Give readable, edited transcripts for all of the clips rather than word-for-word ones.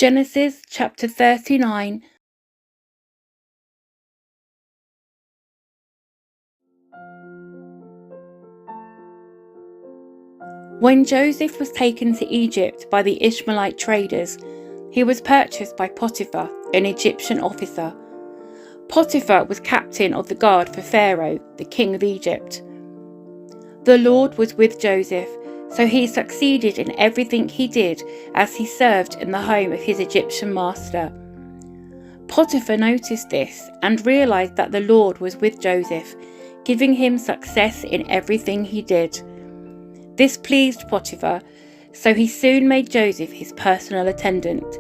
Genesis chapter 39. When Joseph was taken to Egypt by the Ishmaelite traders, he was purchased by Potiphar, an Egyptian officer. Potiphar was captain of the guard for Pharaoh, the king of Egypt. The Lord was with Joseph, so he succeeded in everything he did as he served in the home of his Egyptian master. Potiphar noticed this and realized that the Lord was with Joseph, giving him success in everything he did. This pleased Potiphar, so he soon made Joseph his personal attendant.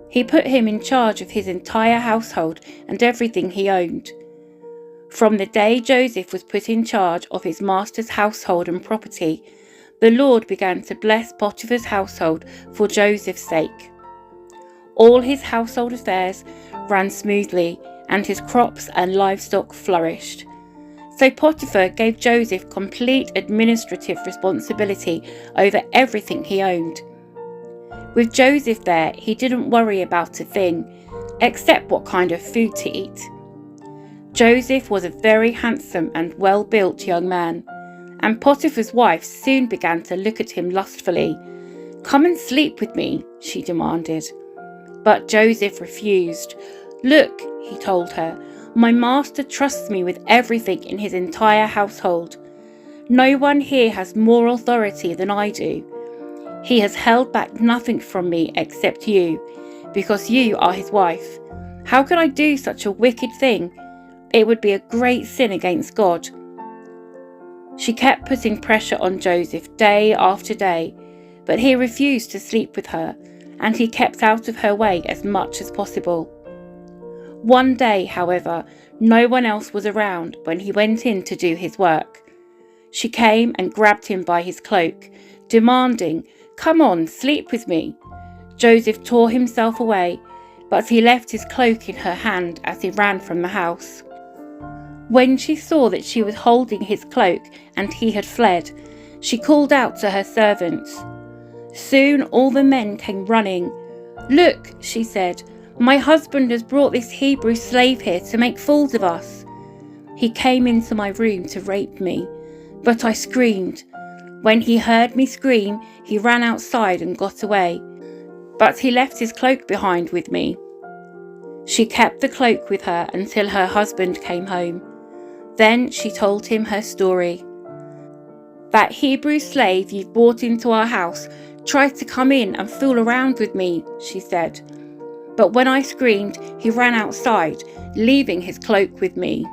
He put him in charge of his entire household and everything he owned. From the day Joseph was put in charge of his master's household and property, the Lord began to bless Potiphar's household for Joseph's sake. All his household affairs ran smoothly, and his crops and livestock flourished. So Potiphar gave Joseph complete administrative responsibility over everything he owned. With Joseph there, he didn't worry about a thing, except what kind of food to eat. Joseph was a very handsome and well-built young man, and Potiphar's wife soon began to look at him lustfully. "Come and sleep with me," she demanded. But Joseph refused. "Look," he told her, "my master trusts me with everything in his entire household. No one here has more authority than I do. He has held back nothing from me except you, because you are his wife. How can I do such a wicked thing? It would be a great sin against God." She kept putting pressure on Joseph day after day, but he refused to sleep with her, and he kept out of her way as much as possible. One day, however, no one else was around when he went in to do his work. She came and grabbed him by his cloak, demanding, "Come on, sleep with me." Joseph tore himself away, but he left his cloak in her hand as he ran from the house. When she saw that she was holding his cloak and he had fled, she called out to her servants. Soon all the men came running. "Look," she said, "my husband has brought this Hebrew slave here to make fools of us. He came into my room to rape me, but I screamed. When he heard me scream, he ran outside and got away, but he left his cloak behind with me." She kept the cloak with her until her husband came home. Then she told him her story. "That Hebrew slave you've brought into our house tried to come in and fool around with me," she said. "But when I screamed, he ran outside, leaving his cloak with me."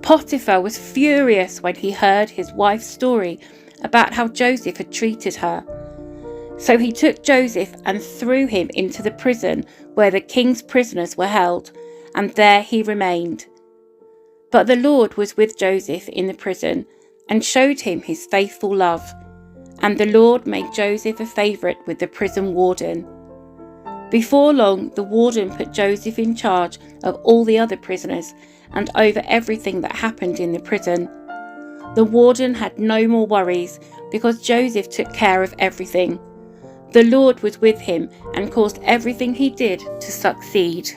Potiphar was furious when he heard his wife's story about how Joseph had treated her. So he took Joseph and threw him into the prison where the king's prisoners were held, and there he remained. But the Lord was with Joseph in the prison and showed him his faithful love, and the Lord made Joseph a favourite with the prison warden. Before long, the warden put Joseph in charge of all the other prisoners and over everything that happened in the prison. The warden had no more worries because Joseph took care of everything. The Lord was with him and caused everything he did to succeed.